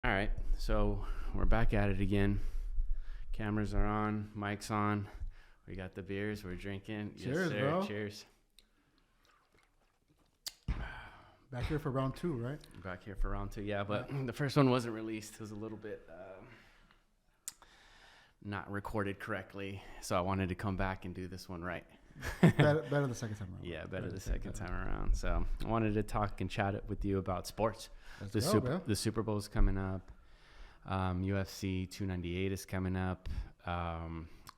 All right, so we're back at it again. Cameras are on, mics on. We got the beers. We're drinking. Cheers, yes, sir. bro. Cheers. Back here for round 2, right? Back here for round 2. Yeah, but the first one wasn't released. It was a little bit not recorded correctly, so I wanted to come back and do this one right. better the second time around. Yeah, better the second time around. So I wanted to talk and chat with you about sports. The Super Bowl's coming up. UFC 298 is coming up.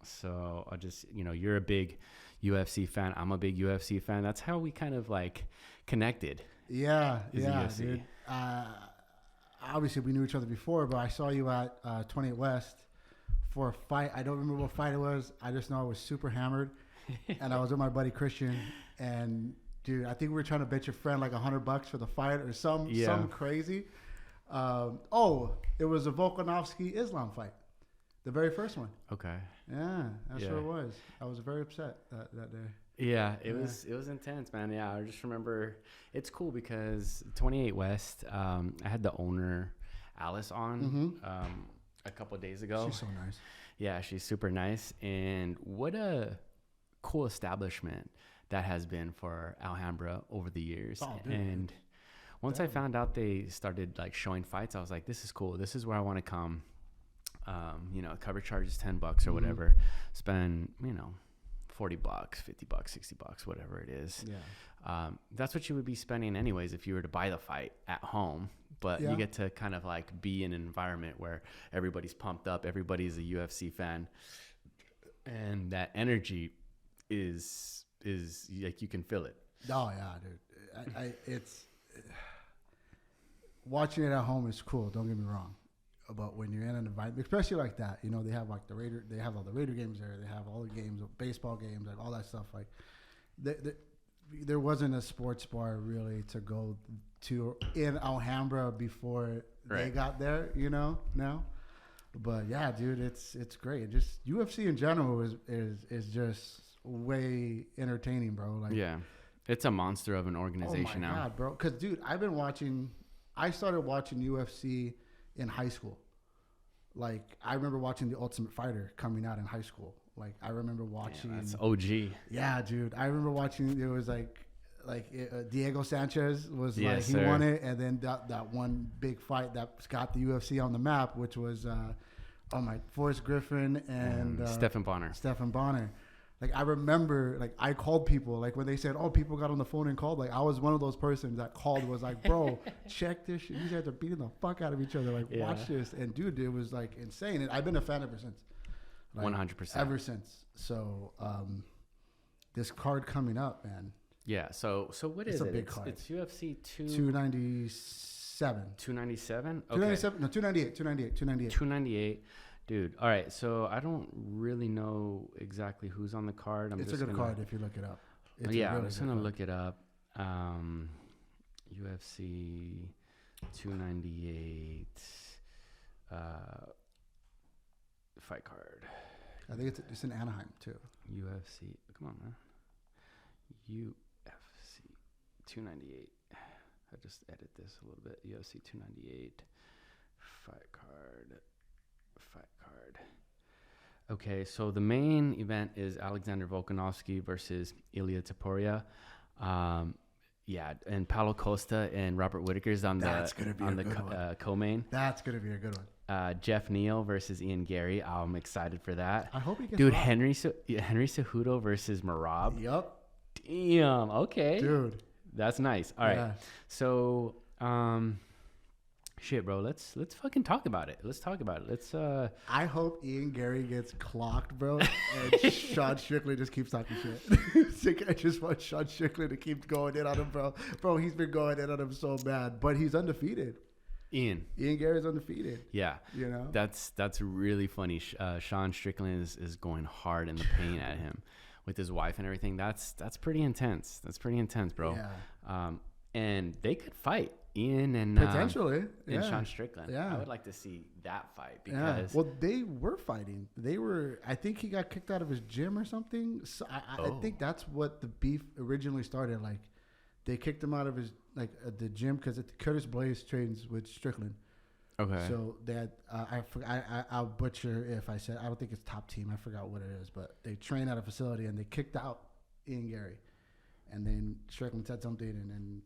So I'll just, you're a big UFC fan. I'm a big UFC fan. That's how we kind of like connected. Yeah, UFC. dude. Obviously, we knew each other before, but I saw you at 28 West for a fight. I don't remember what fight it was. I just know I was super hammered, and I was with my buddy Christian. And dude, I think we were trying to bet your friend like $100 for the fight or some crazy. It was a Volkanovski Islam fight, the very first one. Okay. Yeah, that's what it was. I was very upset that day. Yeah, it was intense, man. Yeah, I just remember it's cool because 28 West, I had the owner Alice on a couple of days ago. She's so nice. Yeah, she's super nice, and what a cool establishment that has been for Alhambra over the years. Oh, dude. And once I found out they started like showing fights, I was like, this is cool. This is where I want to come. Cover charge is $10 or whatever. Spend, $40, $50, $60, whatever it is. Yeah. That's what you would be spending anyways if you were to buy the fight at home. But you get to kind of like be in an environment where everybody's pumped up, everybody's a UFC fan, and that energy is like you can feel it. Oh yeah, dude. It's watching it at home is cool. Don't get me wrong. But when you're in an environment, especially like that, they have like they have all the Raider games there. They have all the games, baseball games, like all that stuff. Like, there wasn't a sports bar really to go to in Alhambra before they got there. Now. But yeah, dude, it's great. Just UFC in general is just way entertaining, bro. Like, yeah, it's a monster of an organization now. Oh my God, bro. Because dude, I started watching UFC in high school. Like, I remember watching The Ultimate Fighter coming out in high school. Like, I remember watching. Yeah, that's OG. Yeah, dude. I remember watching. It was like Diego Sanchez was yes, he sir. won it, and then that one big fight that got the UFC on the map, which was Forrest Griffin and Stephen Bonner. Like, I remember, like, I called people, like, when they said, people got on the phone and called, like, I was one of those persons that called, was like, bro, check this shit. These guys are beating the fuck out of each other. Like, watch this. And, dude, it was, like, insane. And I've been a fan ever since. Like, 100%. Ever since. So, this card coming up, man. Yeah, so what is it's it? A big card. It's UFC 297. 297? Okay. 297? No, 298. 298. Dude, all right, so I don't really know exactly who's on the card. It's a good card if you look it up. I'm just going to look it up. UFC 298 fight card. I think it's in Anaheim, too. UFC. Come on, man. UFC 298. I just edit this a little bit. UFC 298 fight card. Okay, so the main event is Alexander Volkanovski versus Ilia Topuria. And Paulo Costa and Robert Whittaker's on the co-main. That's gonna be a good one. Jeff Neal versus Ian Gary. I'm excited for that. I hope he gets. Dude, Henry Cejudo versus Merab. Yup. Damn. Okay. Dude, that's nice. All right. So, shit, bro. Let's fucking talk about it. Let's. I hope Ian Gary gets clocked, bro, and Sean Strickland just keeps talking shit. I just want Sean Strickland to keep going in on him, bro. Bro, he's been going in on him so bad, but he's undefeated. Ian Gary's undefeated. Yeah. That's really funny. Sean Strickland is going hard in the paint at him with his wife and everything. That's pretty intense. That's pretty intense, bro. Yeah. And they could fight. Ian and potentially and Sean Strickland. Yeah, I would like to see that fight because well, they were fighting. I think he got kicked out of his gym or something. So I think that's what the beef originally started. Like, they kicked him out of his the gym because Curtis Blaze trains with Strickland. Okay. So they had, I'll butcher if I said, I don't think it's Top Team. I forgot what it is, but they train at a facility and they kicked out Ian Gary. And then Strickland said something, and then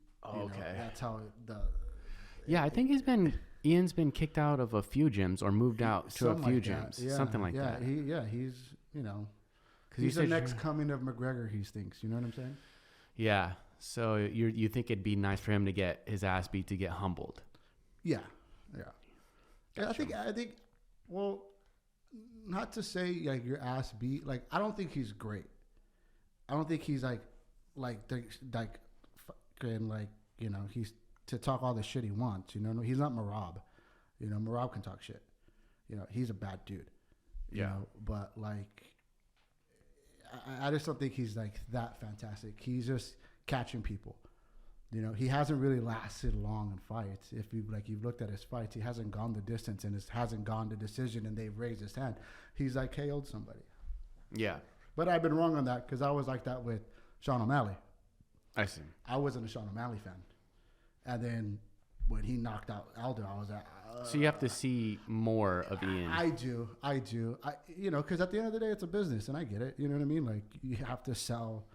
that's how I think Ian's been kicked out of a few gyms or moved out to a few gyms, something like that. He's he's the next coming of McGregor. He thinks, you know what I'm saying? Yeah. So you think it'd be nice for him to get his ass beat to get humbled? Yeah. Gotcha. I think. Well, not to say like your ass beat. Like I don't think he's great. I don't think he's he's to talk all the shit he wants. You know, he's not Merab. You know, Merab can talk shit. You know, he's a bad dude. You know, but like, I just don't think he's like that fantastic. He's just catching people. You know, he hasn't really lasted long in fights. If you've looked at his fights, he hasn't gone the distance and hasn't gone the decision, and they've raised his hand. He's like KO'd somebody. Yeah. But I've been wrong on that because I was like that with Sean O'Malley. I see. I wasn't a Sean O'Malley fan. And then when he knocked out Aldo, I was like... so you have to see more of Ian. I do. Because at the end of the day, it's a business, and I get it. You know what I mean? Like, you have to sell...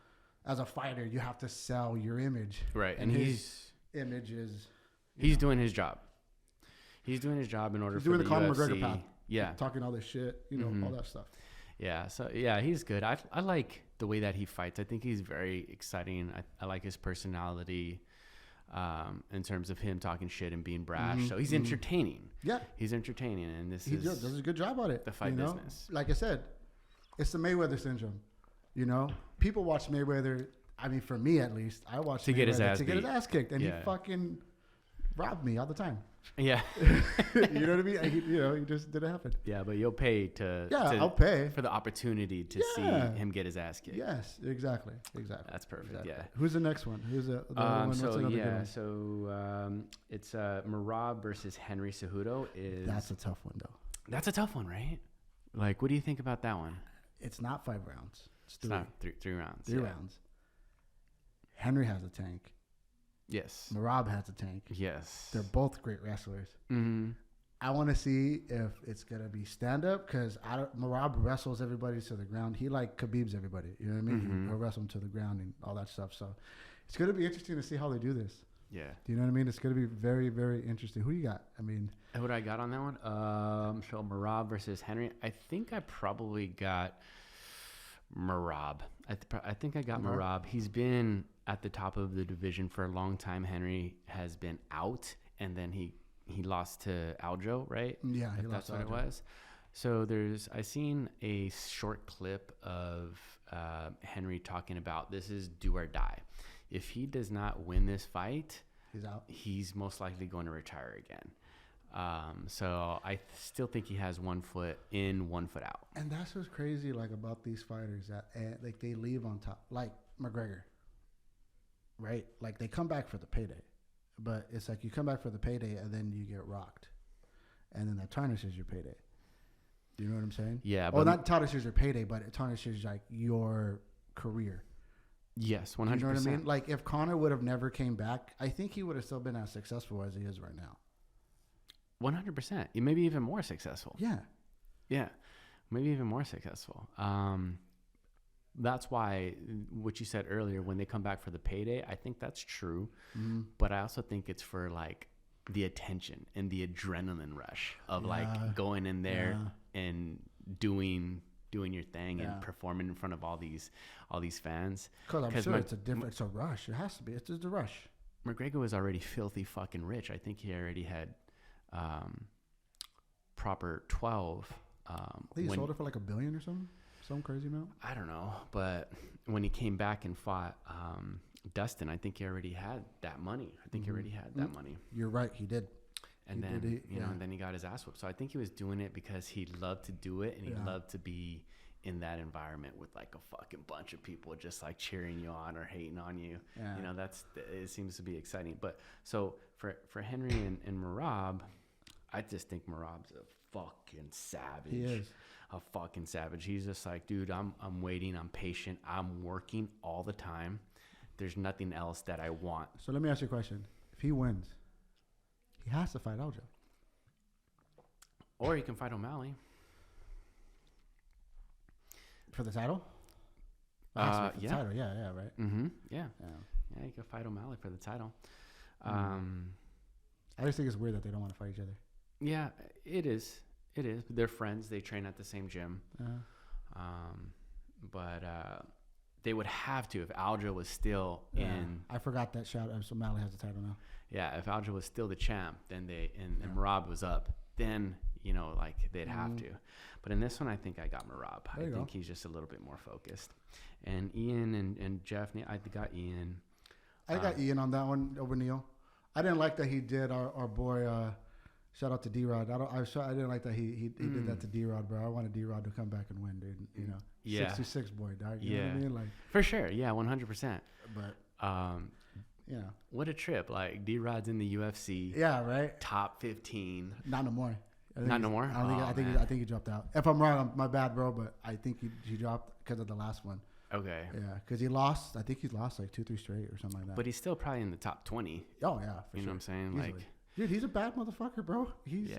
As a fighter, you have to sell your image. Right. And his image is... He's doing his job. He's doing his job in order for the UFC. He's doing the Conor McGregor path. Yeah. Talking all this shit, all that stuff. Yeah. So, he's good. I like the way that he fights. I think he's very exciting. I like his personality in terms of him talking shit and being brash. Mm-hmm. So he's entertaining. Yeah. He's entertaining. And he does a good job at it. The fight business. Like I said, it's the Mayweather syndrome. You know, people watch Mayweather. I mean, for me at least, I watch to Mayweather get his ass to get his ass kicked, and he fucking robbed me all the time. Yeah, you know what I mean. He just didn't happen. Yeah, but you'll pay I'll pay for the opportunity to see him get his ass kicked. Yes, exactly. That's perfect. Exactly. Yeah. Who's the next one? Who's the one? It's Merab versus Henry Cejudo. That's a tough one though. That's a tough one, right? Like, what do you think about that one? It's not 5 rounds. It's not three rounds. 3 rounds. Henry has a tank. Yes. Merab has a tank. Yes. They're both great wrestlers. Mm-hmm. I want to see if it's going to be stand-up because Merab wrestles everybody to the ground. He like Khabib's everybody. You know what I mean? Mm-hmm. He'll wrestle them to the ground and all that stuff. So it's going to be interesting to see how they do this. Yeah. Do you know what I mean? It's going to be very, very interesting. Who you got? I mean. What I got on that one? So Merab versus Henry. I think I probably got Merab. I think I got Merab. He's been at the top of the division for a long time. Henry has been out, and then he lost to Aljo, right? Yeah, that's what it was. So I seen a short clip of Henry talking about this is do or die. If he does not win this fight, he's out. He's most likely going to retire again. So I still think he has 1 foot in, 1 foot out. And that's what's crazy, like about these fighters that like they leave on top, like McGregor, right? Like they come back for the payday, but it's like you come back for the payday and then you get rocked, and then that tarnishes your payday. Do you know what I'm saying? Yeah. Well, not tarnishes your payday, but it tarnishes like your career. Yes, 100%. You know what I mean? Like if Conor would have never came back, I think he would have still been as successful as he is right now. 100%. Maybe even more successful. Yeah. Yeah. Maybe even more successful. That's why what you said earlier, when they come back for the payday, I think that's true. Mm-hmm. But I also think it's for like the attention and the adrenaline rush of like going in there and doing your thing and performing in front of all these fans. Because I'm sure it's a rush. It has to be. It's just a rush. McGregor was already filthy fucking rich. I think he already had proper 12. I think he sold it for like $1 billion or something. Some crazy amount. I don't know, but when he came back and fought Dustin, I think he already had that money. He already had that money. You're right, he did. And then he got his ass whooped. So I think he was doing it because he loved to do it, and he loved to be in that environment with like a fucking bunch of people just like cheering you on or hating on you. Yeah. You know, it seems to be exciting. But so for Henry and Merab, I just think Merab's a fucking savage. He is. A fucking savage. He's just like, dude, I'm waiting, I'm patient, I'm working all the time. There's nothing else that I want. So let me ask you a question. If he wins, he has to fight Aljo. Or he can fight O'Malley. For the title? Yeah. Title. Yeah, right. Mm-hmm. Yeah, he could fight O'Malley for the title. I just think it's weird that they don't want to fight each other. Yeah, it is. It is. They're friends. They train at the same gym. But they would have to if Aljo was still in. I forgot that shout. So O'Malley has the title now. Yeah, if Aljo was still the champ, then and Merab was up, then like they'd have to. But in this one, I think I got Merab. I think he's just a little bit more focused. And Ian and Jeff, I got Ian. I got Ian on that one over Neil. I didn't like that he did our boy. Shout out to D-Rod. I didn't like that he did that to D-Rod, bro. I wanted D-Rod to come back and win, dude. 66 boy, dog. You know what I mean? Like, for sure. Yeah, 100%. But what a trip. Like D-Rod's in the UFC. Yeah, right. Top 15. Not no more. Not no more. I think he dropped out. If I'm wrong, my bad, bro. But I think he dropped because of the last one. Okay. Yeah, because he lost. I think he's lost like 2-3 straight or something like that. But he's still probably in the top 20. Oh yeah, for you know what I'm saying? Easily. Like, dude, he's a bad motherfucker, bro. He's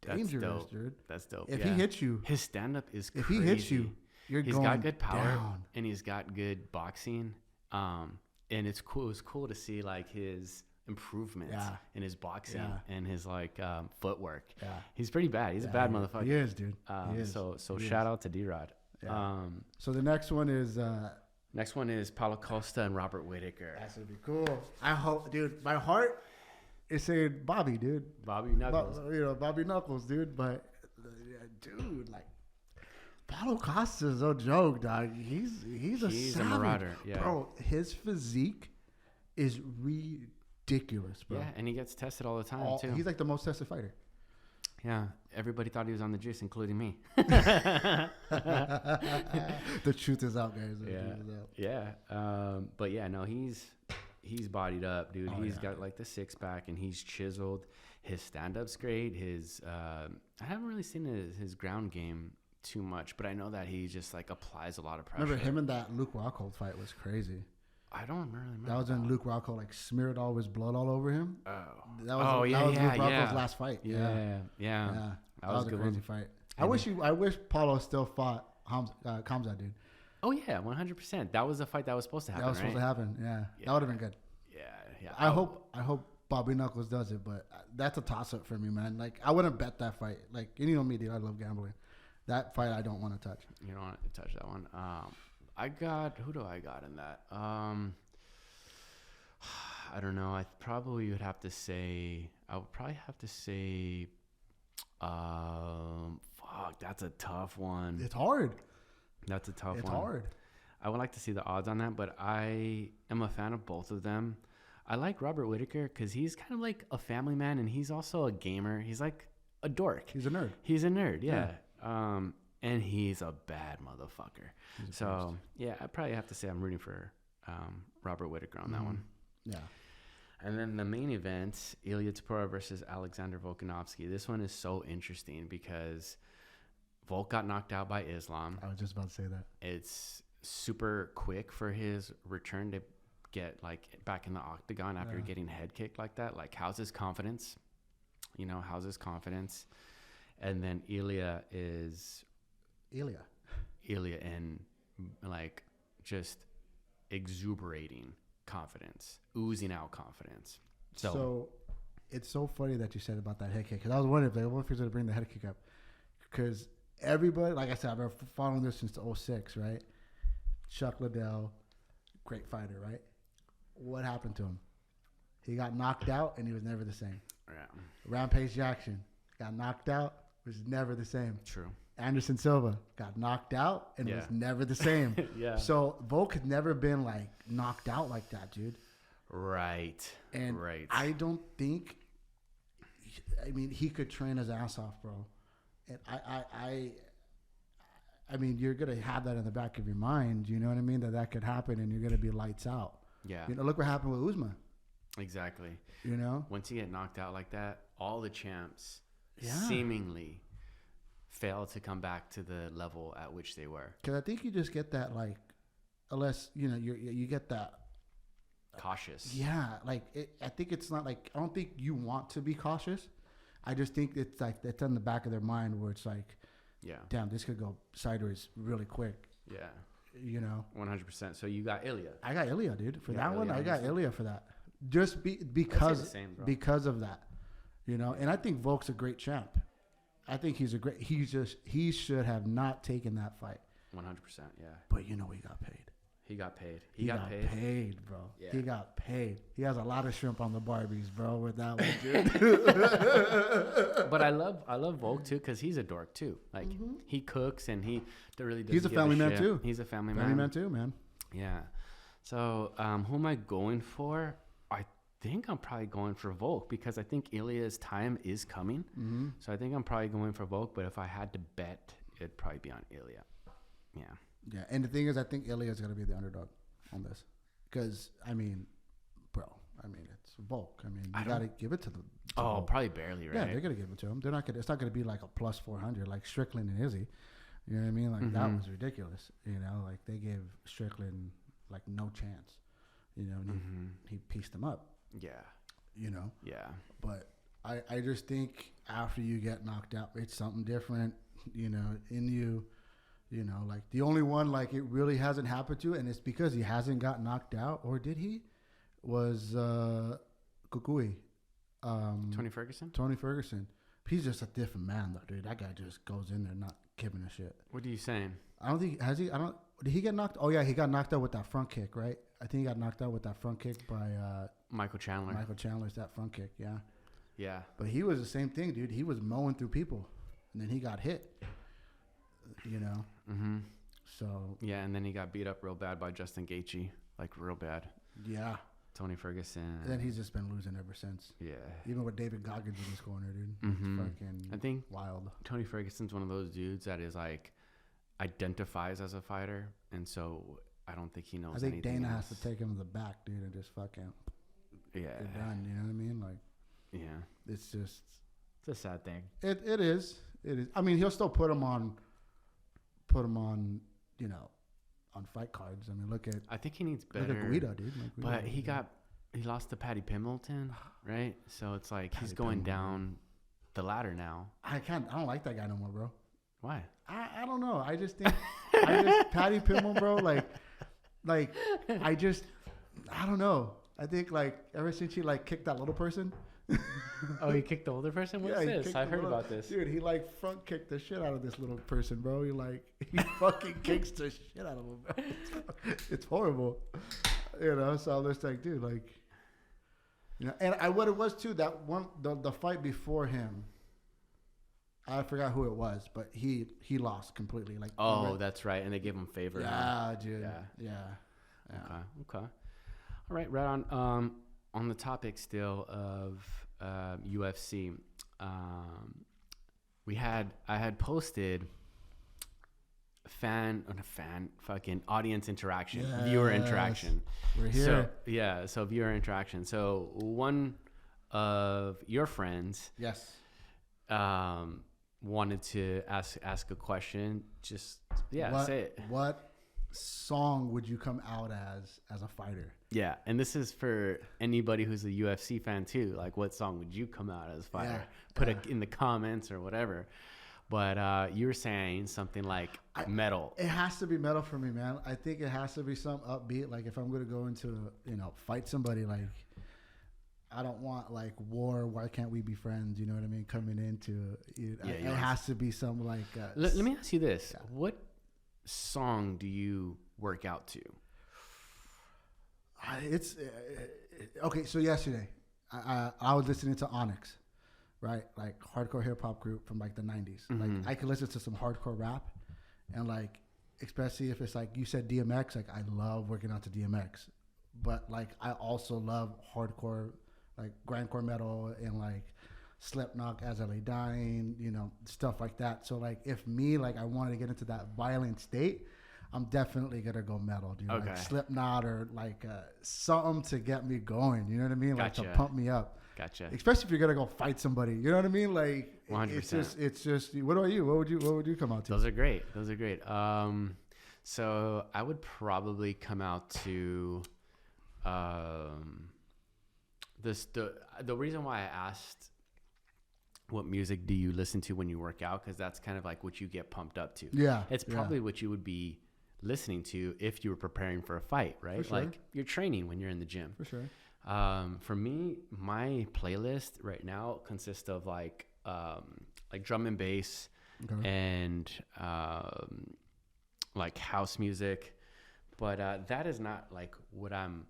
dangerous, dude. That's dope. If he hits you, his stand up is crazy. If he hits you, he's got good power down. And he's got good boxing. And it's cool. It was cool to see like his improvements in his boxing and his like footwork. Yeah, he's pretty bad. He's a bad motherfucker. He is, dude. He is. So shout out to D-Rod. Yeah. So the next one is Paulo Costa and Robert Whittaker. That's gonna be cool. I hope, dude. My heart is saying Bobby, dude. Bobby Knuckles. Bobby Knuckles, dude. But dude, like Paulo Costa is no joke, dog. He's a marauder, bro. His physique is ridiculous, bro. Yeah, and he gets tested all the time too. He's like the most tested fighter. Yeah, everybody thought he was on the juice, including me. The truth is out, guys. But yeah, no, he's bodied up, dude. He's got like the six pack, and he's chiseled. His stand up's great. I haven't really seen his ground game too much, but I know that he just like applies a lot of pressure. Remember him and that Luke Rockhold fight was crazy. I don't really remember. That was when Luke Rockhold like smeared all his blood all over him. Oh. That was Luke Rockhold's last fight. Yeah. That was a crazy fight. I wish Paulo still fought Khamzat, dude. Oh yeah, 100%. That was a fight that was supposed to happen. That was supposed to happen. Yeah. That would have been good. Yeah. I hope Bobby Knuckles does it, but that's a toss up for me, man. Like I wouldn't bet that fight. Like you know me, dude. I love gambling. That fight I don't want to touch. You don't want to touch that one. Who do I got in that? I don't know. I would probably have to say, fuck, that's a tough one. It's hard. That's a tough one. It's hard. I would like to see the odds on that, but I am a fan of both of them. I like Robert Whittaker because he's kind of like a family man, and he's also a gamer. He's like a dork. He's a nerd. He's a nerd, yeah. And he's a bad motherfucker. So, yeah, I probably have to say I'm rooting for Robert Whittaker on that one. Yeah. And then the main event, Ilia Topuria versus Alexander Volkanovski. This one is so interesting because Volk got knocked out by Islam. I was just about to say that. It's super quick for his return to get like back in the octagon after getting head kicked like that. Like, how's his confidence? How's his confidence? And then Ilia and like just exuberating confidence, oozing out confidence. So it's so funny that you said about that head kick because I was wondering if he's going to bring the head kick up because everybody, like I said, I've been following this since 2006, right? Chuck Liddell, great fighter, right? What happened to him? He got knocked out and he was never the same. Yeah. Rampage Jackson got knocked out, was never the same. True. Anderson Silva got knocked out and was never the same. Yeah. So Volk had never been like knocked out like that, dude. Right. And I don't think. I mean, he could train his ass off, bro. And I mean, you're gonna have that in the back of your mind. You know what I mean? That could happen, and you're gonna be lights out. Yeah. Look what happened with Usman. Exactly. Once you get knocked out like that, all the champs seemingly fail to come back to the level at which they were. Because I think you just get that, like, unless you get that cautious. Yeah, like I think it's not like I don't think you want to be cautious. I just think it's like that's in the back of their mind where it's like, damn, this could go sideways really quick. Yeah. You know, 100%. So you got Ilia. I got Ilia, dude. For that one, I got obviously. Ilia for that. Just because of that, you know. And I think Volk's a great champ. I think he should have not taken that fight. 100%. Yeah. But you know, he got paid. He got paid. He got paid, bro. Yeah. He got paid. He has a lot of shrimp on the Barbies, bro, with that one, dude. But I love Volk too because he's a dork too. Like he cooks and he really does. He's a family man too. He's a family man too, man. Yeah. So who am I going for? I think I'm probably going for Volk because I think Ilia's time is coming. Mm-hmm. So I think I'm probably going for Volk. But if I had to bet, it'd probably be on Ilia. Yeah. Yeah, and the thing is, I think Ilia is going to be the underdog on this. Because, I mean, bro, it's Volk. I mean, you got to give it to them. Oh, probably barely, right? Yeah, they're going to give it to him. They're not gonna, it's not going to be like a plus 400 like Strickland and Izzy. You know what I mean? Like, that was ridiculous. You know, like, they gave Strickland, like, no chance. You know, and he pieced him up. Yeah. You know? Yeah. But I just think after you get knocked out, it's something different, you know, in you. You know, like the only one like it really hasn't happened to, and it's because he hasn't got knocked out, or did he? Was Kukui. Tony Ferguson? Tony Ferguson. He's just a different man, though, dude. That guy just goes in there not giving a shit. What are you saying? I don't think, has he? Did he get knocked? Oh, yeah, he got knocked out with that front kick, right? I think he got knocked out with that front kick by Michael Chandler. Michael Chandler's that front kick, yeah. Yeah. But he was the same thing, dude. He was mowing through people, and then he got hit. You know. So yeah, and then he got beat up real bad by Justin Gaethje, like real bad. Yeah. Tony Ferguson. And then he's just been losing ever since. Yeah. Even with David Goggins in his corner, dude. It's fucking I think wild. Tony Ferguson's one of those dudes that is like identifies as a fighter, and so I don't think he knows. I think anything Dana else. has to take him to the back, dude, and just fucking you're done. You know what I mean? Like, yeah, it's just it's a sad thing. It is. I mean, he'll still put him on, you know, on fight cards. I mean, look at. I think he needs better. Look at Guida, dude. But he lost to Paddy Pimblton, right? So it's like he's going down the ladder now. I don't like that guy no more, bro. Why? I don't know. I just think Paddy Pimblton, bro. Like I don't know. I think like ever since he like kicked that little person. Oh, he kicked the older person? What's this? I've heard about this. Dude, he like front kicked the shit out of this little person, bro. He fucking kicks the shit out of him, bro. It's horrible. You know, so I'm just like, dude, like, you know, and what it was too, that one, the fight before him, I forgot who it was, but he lost completely. Like, that's right. And they gave him favor. Yeah, dude. Yeah. Okay. All right. Right on the topic still of UFC, I had posted fucking audience interaction, viewer interaction. We're here. So viewer interaction. So one of your friends, yes, wanted to ask a question. Just say it. What song would you come out as a fighter? Yeah, and this is for anybody who's a UFC fan too. Like, what song would you come out as a fighter? Put it in the comments or whatever. But you were saying something like metal. It has to be metal for me, man. I think it has to be some upbeat. Like, if I'm going to go into, fight somebody, like, I don't want, like, war, why can't we be friends, you know what I mean, coming into it. It has to be some, like... Let me ask you this. Yeah. What song do you work out to? It's... okay, so yesterday, I was listening to Onyx. Right, like hardcore hip hop group from like the 90s. Like I could listen to some hardcore rap, and like especially if it's like you said DMX. Like I love working out to DMX, but like I also love hardcore, like grindcore metal and like Slipknot, As I Lay Dying, stuff like that. So like if I wanted to get into that violent state, I'm definitely gonna go metal, dude. Okay. Like Slipknot or like something to get me going. You know what I mean? Like to pump me up. Gotcha. Especially if you're gonna go fight somebody, you know what I mean? Like 100%. It's just. What about you? What would you come out to? Those are great. So I would probably come out to, the reason why I asked what music do you listen to when you work out? Because that's kind of like what you get pumped up to. Yeah. It's probably what you would be listening to if you were preparing for a fight, right? For sure. Like you're training when you're in the gym. For sure. For me, my playlist right now consists of like drum and bass and like house music. But that is not like what I'm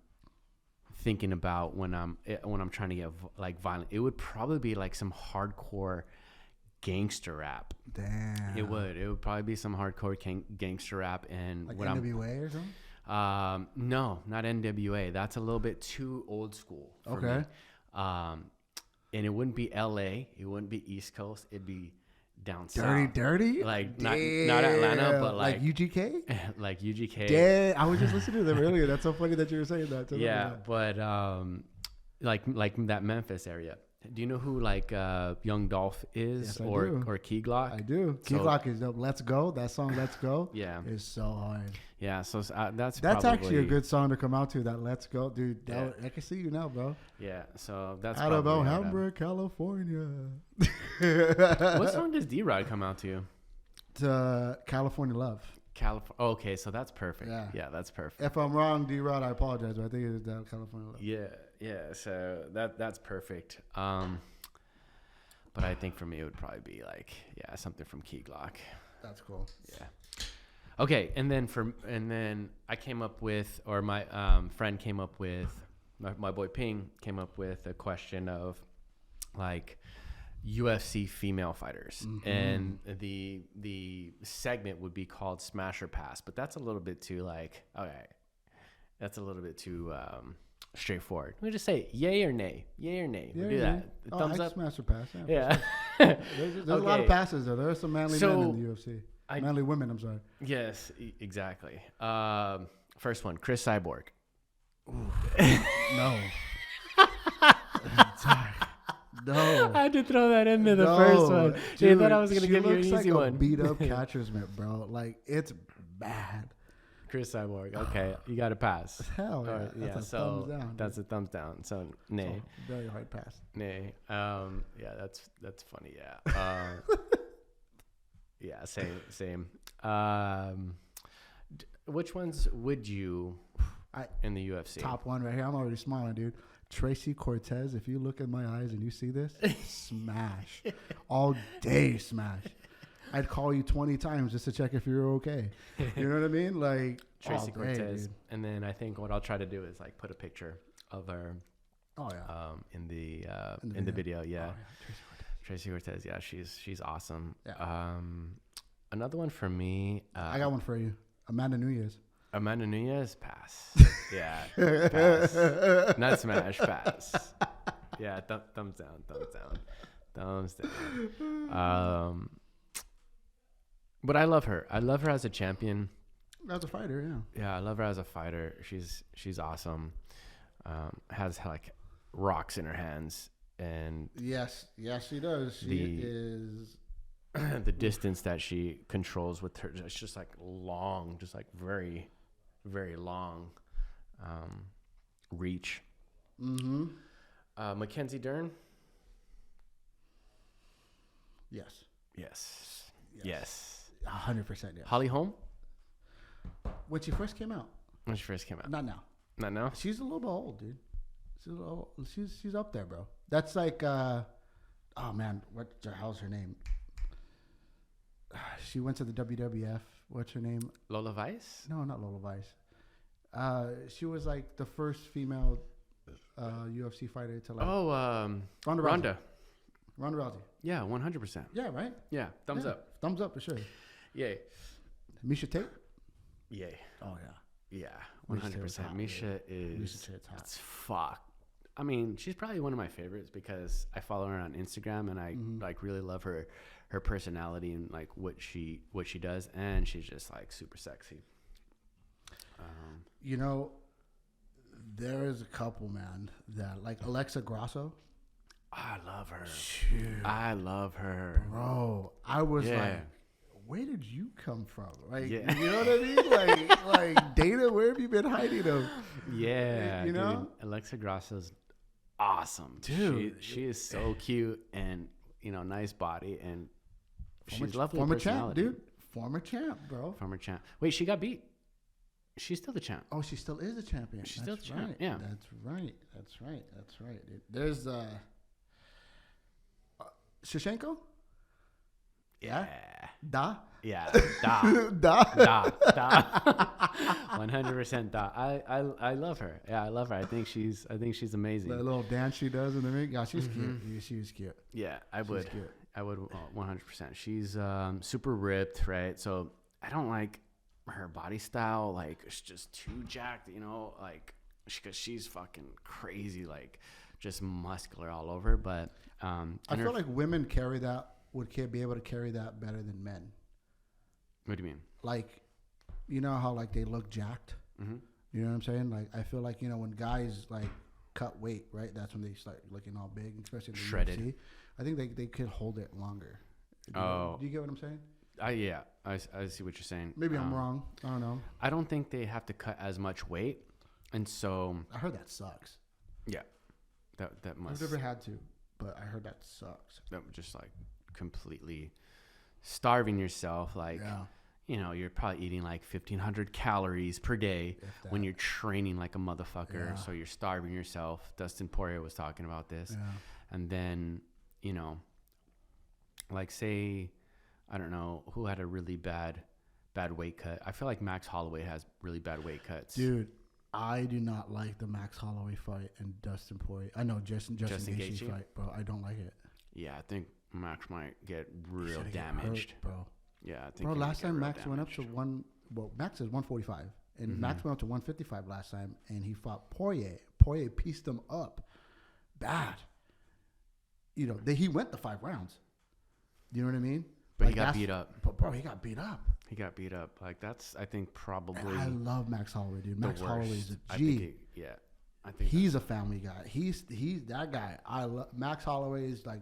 thinking about when I'm trying to get like violent. It would probably be like some hardcore gangster rap. Damn. It would probably be some hardcore gangster rap. And like what NWA or something? No, not NWA. That's a little bit too old school for me. And it wouldn't be LA. It wouldn't be East Coast. It'd be down south. Dirty? Like not Atlanta, but like UGK? like UGK. Damn. I was just listening to them earlier. That's so funny that you were saying that. Yeah, but like that Memphis area. Do you know who like Young Dolph is? Yes, or Key Glock? I do. Key Glock is dope. Let's Go. That song Let's Go. Yeah. Is so hard. Yeah, so that's actually a good song to come out to. That Let's Go, dude. I can see you now, bro. Yeah, so that's out of Alhambra, California. What song does D-Rod come out to? To California Love. Okay, so that's perfect. Yeah, that's perfect. If I'm wrong, D-Rod, I apologize, but I think it is that California Love. Yeah. So that's perfect. But I think for me it would probably be like something from Key Glock. That's cool. Yeah. Okay, and then I came up with, or my friend came up with, my boy Ping came up with a question of like UFC female fighters, and the segment would be called Smash or Pass, but that's a little bit too that's a little bit too straightforward. We just say yay or nay. We do that. Thumbs up. Smash or pass. Yeah. There's a lot of passes though. There are some manly men in the UFC. Manly women, I'm sorry. Yes, exactly. First one, Chris Cyborg. No. Sorry. No. I had to throw that in there, the first one. Dude, I thought I was going to give you an easy one. Beat up catcher's mitt, bro. Like, it's bad. Chris Cyborg. Okay, you got to pass. Hell yeah. Right, that's a thumbs down. That's a thumbs down. So, nay. Very hard pass. Nay. Yeah, that's funny. Yeah. Yeah, same. Which ones would you in the UFC? Top one right here. I'm already smiling, dude. Tracy Cortez. If you look in my eyes and you see this, smash. All day smash. I'd call you 20 times just to check if you're okay. You know what I mean? Like Tracy Cortez. Dude. And then I think what I'll try to do is like put a picture of her. Oh yeah. In the video. Yeah. Oh, yeah. Tracy Cortez. Yeah, she's awesome. Yeah. Another one for me. I got one for you. Amanda Nunes, pass. Yeah, pass. Not smash, pass. Yeah, thumbs down. But I love her. I love her as a champion. As a fighter, yeah. Yeah, I love her as a fighter. She's awesome. Has like rocks in her hands, and yes, she does. She is. The distance that she controls with her, it's just like long, just like very, very long reach. Mackenzie Dern. Yes. 100%. Yes. Holly Holm. When she first came out. Not now. She's a little bit old, dude. She's up there, bro. That's like oh man, what the hell's her name? She went to the WWF. What's her name? Lola Vice? No, not Lola Vice. She was like the first female UFC fighter to like. Oh, Ronda Rousey. Yeah, 100%. Yeah, right. Yeah, thumbs up. Thumbs up for sure. Yay. Misha Tate. Yay. Oh yeah. Yeah, 100%. Misha is. It's fuck. I mean, she's probably one of my favorites because I follow her on Instagram and I like really love her personality and like what she does, and she's just like super sexy. You know, there is a couple, man, that like Alexa Grasso. I love her. Shoot. I love her, bro. I was like, where did you come from? Like, you know what I mean? Like Dana, where have you been hiding them? Yeah, you know, dude, Alexa Grasso's awesome, dude. She is so cute, and nice body, and she's lovely former personality. champ, dude. Former champ, bro. Former champ. Wait, she got beat. She's still the champ. Oh, she still is the champion. She's still the champ. Yeah. That's right. Dude. There's Shevchenko? Yeah. Da? Yeah. Da. Da? Da. 100% da. I love her. Yeah, I love her. I think she's amazing. That little dance she does in the ring. Yeah, she's cute. She's cute. Yeah, I would 100%. She's super ripped, right? So I don't like her body style. Like, it's just too jacked, like, because she's fucking crazy, like, just muscular all over. But I feel like women would be able to carry that better than men. What do you mean? Like, you know how like they look jacked. Mm-hmm. You know what I'm saying? Like, I feel like when guys like cut weight, right? That's when they start looking all big, especially in the shredded. UFC. I think they could hold it longer. Do you get what I'm saying? Yeah, I see what you're saying. Maybe I'm wrong. I don't know. I don't think they have to cut as much weight, and so I heard that sucks. Yeah, that must. I've never had to, but I heard that sucks. That would just like completely starving yourself. Like, you're probably eating like 1,500 calories per day when you're training like a motherfucker. Yeah. So you're starving yourself. Dustin Poirier was talking about this, and then like say. I don't know who had a really bad weight cut. I feel like Max Holloway has really bad weight cuts. Dude, I do not like the Max Holloway fight and Dustin Poirier. I know Justin Gaethje fight, bro. I don't like it. Yeah, I think Max might get real damaged, bro. Yeah, I think. Bro, last time Max went up to Max is 145, and Max went up to 155 last time, and he fought Poirier. Poirier pieced him up, bad. He went the 5 rounds. You know what I mean? But he got beat up. But bro, he got beat up. Like, that's, I think, probably. And I love Max Holloway, dude. Max Holloway is a G. I think he's a family guy. He's that guy. I love Max Holloway is like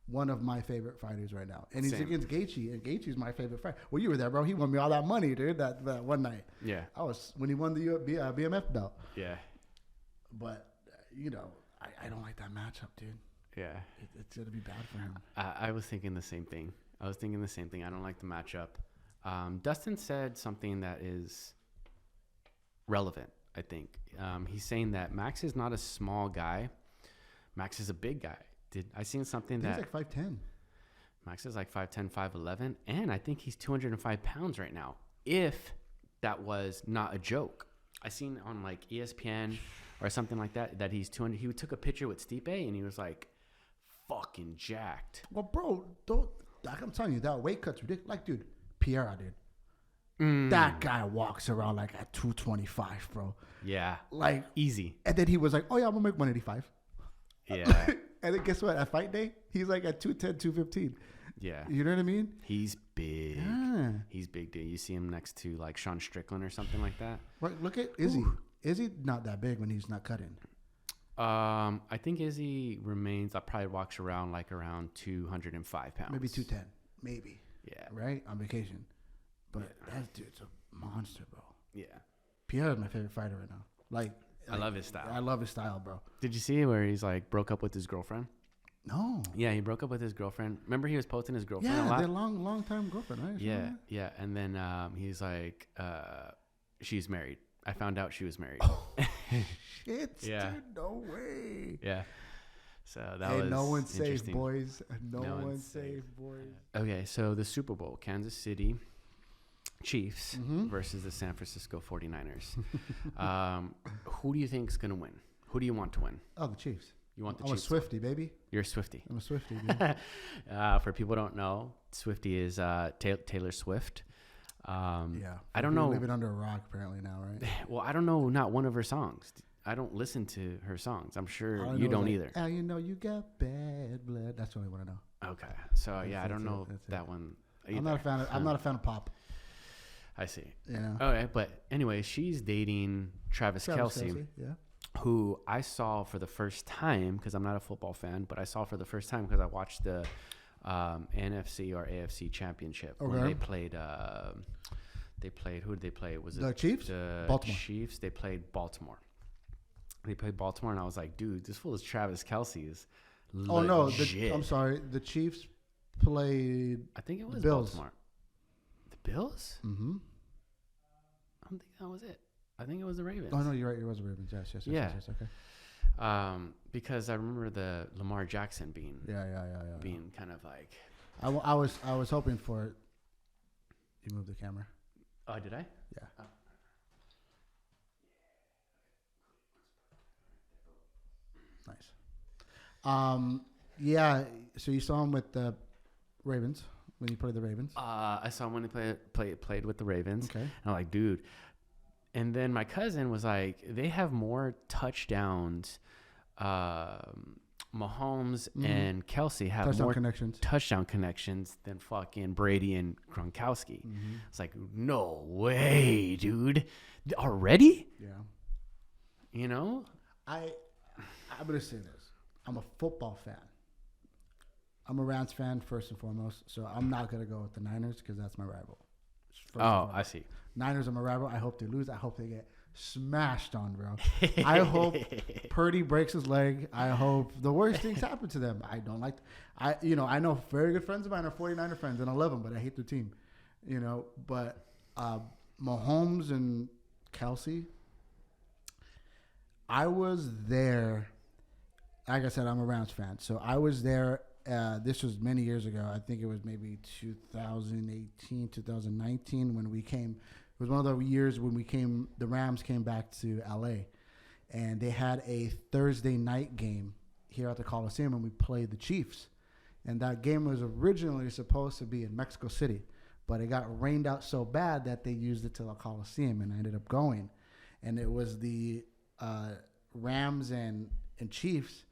one of my favorite fighters right now, and he's against Gaethje, and Gaethje's my favorite fighter. Well, you were there, bro. He won me all that money, dude. That one night. Yeah. I was when he won the BMF belt. Yeah. But I don't like that matchup, dude. Yeah. It's gonna be bad for him. I was thinking the same thing. I don't like the matchup. Dustin said something that is relevant, I think. He's saying that Max is not a small guy. Max is a big guy. I seen something that... He's like 5'10". Max is like 5'10", 5'11", and I think he's 205 pounds right now, if that was not a joke. I seen on like ESPN or something like that he's 200. He took a picture with Stipe, and he was like fucking jacked. Well, bro, I'm telling you, that weight cut's ridiculous. Like, dude, Piera, dude. That guy walks around like at 225, bro. Yeah. Like, easy. And then he was like, oh, yeah, I'm going to make 185. Yeah. And then guess what? At fight day, he's like at 210, 215. Yeah. You know what I mean? He's big. Yeah. He's big, dude. You see him next to like Sean Strickland or something like that. Right. Look at Izzy. Ooh. Izzy not that big when he's not cutting. I think Izzy remains. I probably walks around like around 205 pounds. Maybe 210. Maybe. Yeah. Right? On vacation. But that dude's a monster, bro. Yeah. Pierre's my favorite fighter right now. Like, I love his style. I love his style, bro. Did you see where he's like broke up with his girlfriend? No. Yeah, he broke up with his girlfriend. Remember he was posting his girlfriend a lot? Yeah, their long time girlfriend, right? Yeah, yeah. And then he's like, she's married. I found out she was married. Oh, shit, yeah. Dude, no way. Yeah. So that was no one's safe, boys. No one's safe, boys. Okay, so the Super Bowl, Kansas City Chiefs versus the San Francisco 49ers. Who do you think is going to win? Who do you want to win? Oh, the Chiefs. You want the Chiefs? I'm a Swiftie, baby. You're a Swiftie. I'm a Swiftie, dude. For people who don't know, Swiftie is Taylor Swift. Yeah. I don't know. Living under a rock apparently now, right? Well, I don't know not one of her songs. I don't listen to her songs. I'm sure you don't either. Oh, you know you got bad blood. That's what I want to know. Okay. So I don't know that one either. I'm not a fan of pop. I see. Yeah. Okay, but anyway, she's dating Travis Kelce. Yeah. Who I saw for the first time, because I'm not a football fan, but I saw for the first time because I watched the NFC or AFC championship when they played. Who did they play? Was it the Chiefs? The Baltimore. Chiefs. They played Baltimore. And I was like, dude, this fool is Travis Kelce's Oh no, I'm sorry. The Chiefs played. I think it was Bills. Baltimore. The Bills? Mm-hmm. I don't think that was it. I think it was the Ravens. Oh no, you're right. It was the Ravens. Yes. Okay. Because I remember the Lamar Jackson being being kind of like. I was hoping for it. You moved the camera. Oh, did I? Yeah. Oh. Nice. Yeah. So you saw him with the Ravens when he played the Ravens. I saw him when he played with the Ravens. Okay. And I'm like, dude. And then my cousin was like, they have more touchdowns. Mahomes and Kelsey have more touchdown connections than fucking Brady and Gronkowski. Mm-hmm. It's like, no way, dude. Already? Yeah. You know? I'm going to say this. I'm a football fan. I'm a Rams fan first and foremost, so I'm not going to go with the Niners because that's my rival. I see. Niners are my rival. I hope they lose. I hope they get smashed on, bro. I hope Purdy breaks his leg. I hope the worst things happen to them. I don't like. I know very good friends of mine are 49er friends, and I love them, but I hate their team. But Mahomes and Kelsey. I was there. Like I said, I'm a Rams fan, so I was there. This was many years ago. I think it was maybe 2018, 2019 when we came. It was one of the years when the Rams came back to LA, and they had a Thursday night game here at the Coliseum, and we played the Chiefs. And that game was originally supposed to be in Mexico City, but it got rained out so bad that they used it to the Coliseum, and I ended up going. And it was the Rams and Chiefs,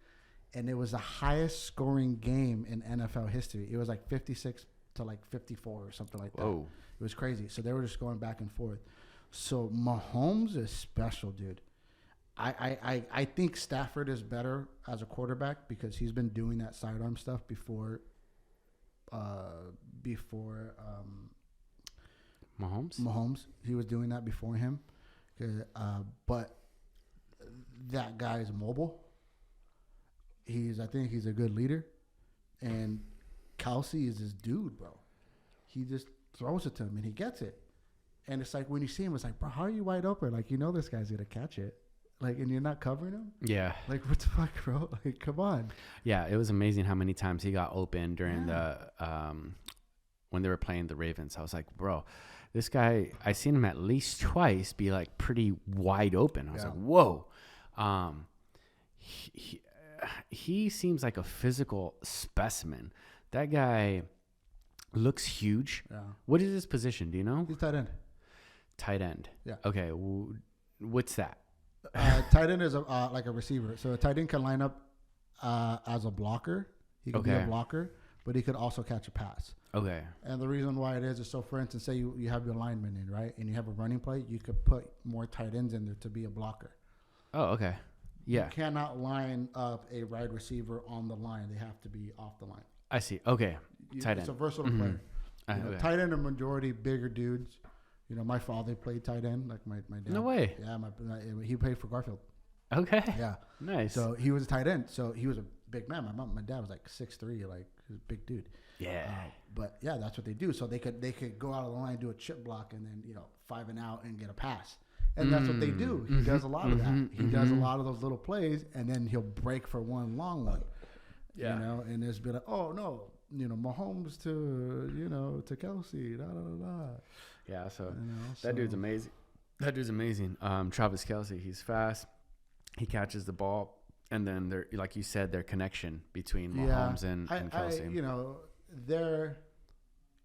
and it was the highest scoring game in NFL history. It was like 56 to like 54 or something like that. Whoa. It was crazy. So they were just going back and forth. So Mahomes is special, dude. I think Stafford is better as a quarterback because he's been doing that sidearm stuff before Mahomes. He was doing that before him. But that guy is mobile. I think he's a good leader. And Kelsey is his dude, bro. He just throws it to him and he gets it. And it's like when you see him, it's like, bro, how are you wide open? Like, this guy's going to catch it. Like, and you're not covering him? Yeah. Like, what the fuck, bro? Like, come on. Yeah, it was amazing how many times he got open during the when they were playing the Ravens. I was like, bro, this guy, I seen him at least twice be like pretty wide open. I was like, whoa. He seems like a physical specimen. That guy looks huge. Yeah. What is his position? Do you know? He's tight end. Tight end. Yeah. Okay. What's that? Tight end is like a receiver. So a tight end can line up as a blocker. He can be a blocker, but he could also catch a pass. Okay. And the reason why it is so, for instance, say you have your lineman in, right? And you have a running play, you could put more tight ends in there to be a blocker. Oh, okay. Yeah. You cannot line up a wide receiver on the line. They have to be off the line. I see. Okay. Tight end. It's a versatile player. Okay. Tight end are majority bigger dudes. My father played tight end, like my dad. No way. Yeah, he played for Garfield. Okay. Yeah. Nice. So he was a tight end. So he was a big man. My dad was like 6'3", like he was a big dude. Yeah. But yeah, that's what they do. So they could go out of the line, do a chip block, and then 5 and out and get a pass. And that's what they do. He does a lot of that. He does a lot of those little plays, and then he'll break for one long one. Yeah. And there's been oh no, Mahomes to Kelsey, da da da da. Yeah, so that dude's amazing. That dude's amazing. Travis Kelsey, he's fast. He catches the ball, and then like you said, their connection between Mahomes and Kelsey.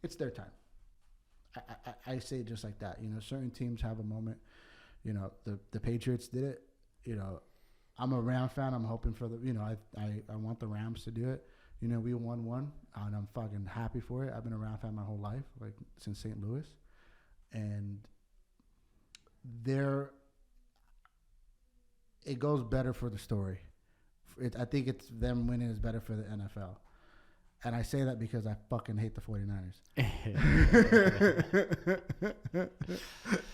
It's their time. I say it just like that. Certain teams have a moment. The Patriots did it. I'm a Ram fan. I'm hoping for I want the Rams to do it. We won one, and I'm fucking happy for it. I've been a Ram fan my whole life, like since St. Louis. And it goes better for the story. I think it's them winning is better for the NFL. And I say that because I fucking hate the 49ers.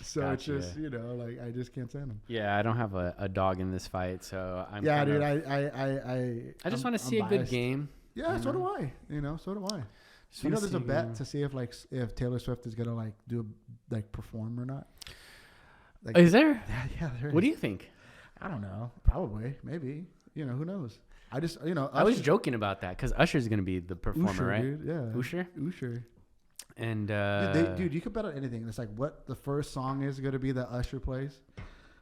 So it's just, like I just can't stand him. Yeah, I don't have a dog in this fight, so I'm. Yeah, dude. I just want to see a good game. Yeah, so do I. So do I. There's a bet to see if Taylor Swift is gonna perform or not. Is there? Yeah, there is. What do you think? I don't know. Probably, maybe. Who knows? I just, I was joking about that because Usher's gonna be the performer, Usher, right? Dude, yeah. Usher. And dude, you could bet on anything. It's like what the first song is going to be that Usher plays.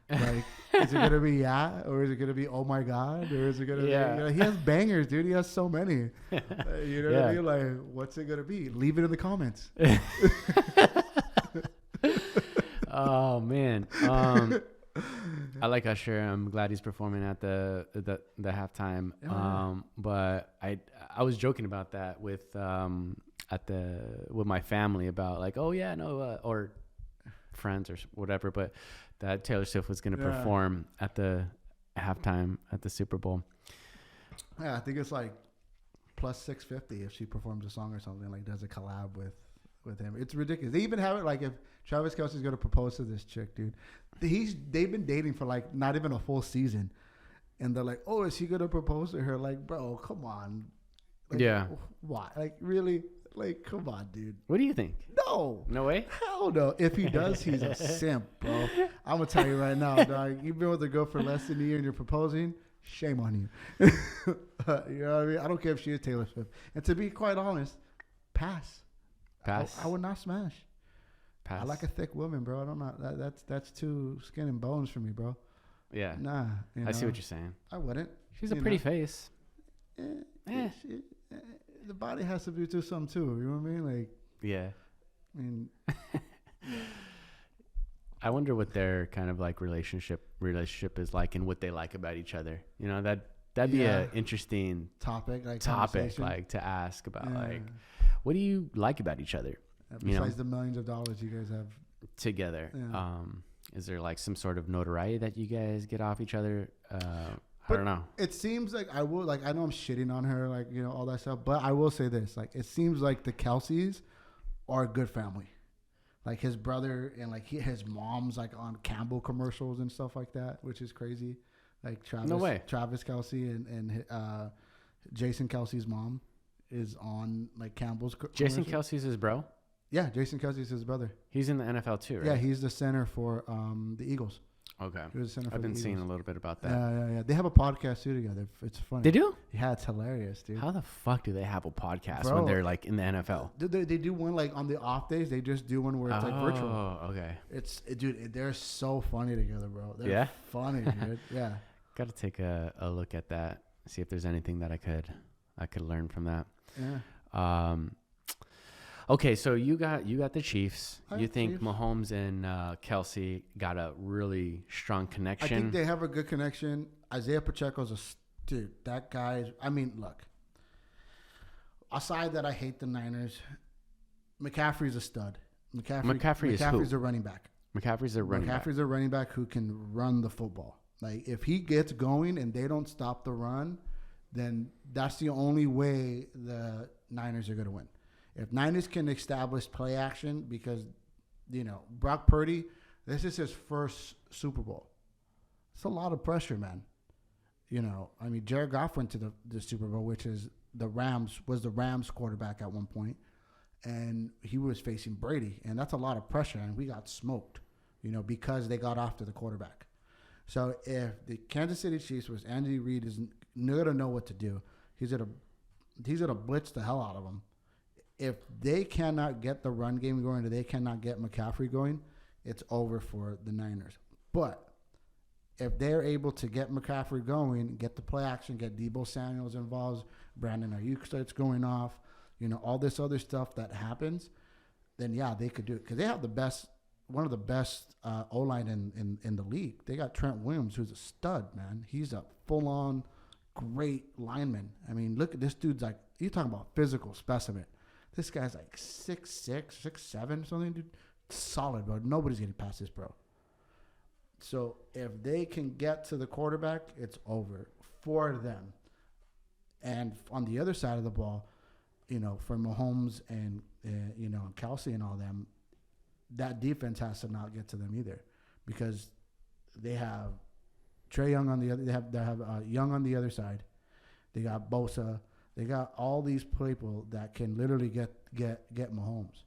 Like, is it going to be Yeah, or is it going to be Oh My God, or is it going to be? He has bangers, dude. He has so many. What I mean? Like, what's it going to be? Leave it in the comments. Oh man, I like Usher. I'm glad he's performing at the halftime. But I was joking about that with my family about like, or friends or whatever, but that Taylor Swift was going to perform at the halftime at the Super Bowl. Yeah, I think it's like plus 650 if she performs a song or something, like does a collab with him. It's ridiculous. They even have it like if Travis Kelce's going to propose to this chick, dude. They've been dating for like not even a full season, and they're like, oh, is he going to propose to her? Like, bro, come on. Like, yeah. Why? Like, really? Like, come on, dude. What do you think? No. No way? Hell no. If he does, he's a simp, bro. I'm going to tell you right now, dog. You've been with a girl for less than a year and you're proposing, shame on you. You know what I mean? I don't care if she is Taylor Swift. And to be quite honest, pass. I would not smash. Pass. I like a thick woman, bro. I don't know. That's too skin and bones for me, bro. Yeah. Nah. I see what you're saying. I wouldn't. She's a pretty face. The body has to do something too. You know what I mean? Like, yeah. I mean, I wonder what their kind of like relationship is like, and what they like about each other. That'd be an interesting topic, like to ask about. Like, what do you like about each other? Besides the millions of dollars you guys have together, is there like some sort of notoriety that you guys get off each other? I don't know. It seems like I know I'm shitting on her, like, all that stuff, but I will say this, like, it seems like the Kelces are a good family. Like his brother and like his mom's like on Campbell commercials and stuff like that, which is crazy. Like Travis Kelce and Jason Kelce's mom is on like Campbell's Jason Kelce's his bro? Yeah, Jason Kelce's his brother. He's in the NFL too, right? Yeah, he's the center for the Eagles. Okay. I've been seeing a little bit about that. Yeah. They have a podcast too together. It's funny. They do? Yeah, it's hilarious, dude. How the fuck do they have a podcast when they're like in the NFL? They do one like on the off days. They just do one where it's like virtual. Oh, okay. Dude, they're so funny together, bro. They're funny, dude. Yeah. Got to take a look at that. See if there's anything that I could learn from that. Yeah. Okay, so you got the Chiefs. You think Chiefs. Mahomes and Kelce got a really strong connection? I think they have a good connection. Isaiah Pacheco's dude. That guy. I mean, look. Aside that, I hate the Niners. McCaffrey's a stud. McCaffrey's a running back. McCaffrey's a running back who can run the football. Like if he gets going and they don't stop the run, then that's the only way the Niners are going to win. If Niners can establish play action, because, Brock Purdy, this is his first Super Bowl. It's a lot of pressure, man. I mean, Jared Goff went to the Super Bowl, which is the Rams quarterback at one point, and he was facing Brady, and that's a lot of pressure, and we got smoked, because they got after the quarterback. So if the Kansas City Chiefs was Andy Reid is going to know what to do. He's going to blitz the hell out of them. If they cannot get the run game going, or they cannot get McCaffrey going, it's over for the Niners. But if they're able to get McCaffrey going, get the play action, get Deebo Samuels involved, Brandon Ayuk starts going off, all this other stuff that happens, then yeah, they could do it. Because they have one of the best O-line in the league. They got Trent Williams, who's a stud, man. He's a full-on great lineman. I mean, look at this dude's like, you're talking about physical specimen. This guy's like 6'6", 6'7", something, dude. Solid, bro. Nobody's getting past this, bro. So if they can get to the quarterback, it's over for them. And on the other side of the ball, for Mahomes and Kelce and all them, that defense has to not get to them either, because they have Trae Young on the other. They have Young on the other side. They got Bosa. They got all these people that can literally get Mahomes.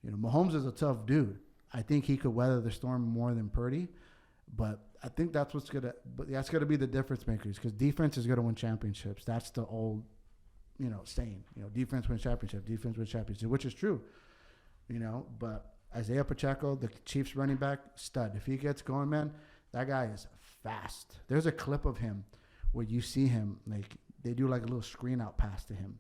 You know, Mahomes is a tough dude. I think he could weather the storm more than Purdy, but I think that's gonna be the difference makers, because defense is gonna win championships. That's the old, saying. Defense wins championship, which is true. But Isaiah Pacheco, the Chiefs running back, stud. If he gets going, man, that guy is fast. There's a clip of him where you see him, like, they do like a little screen out pass to him.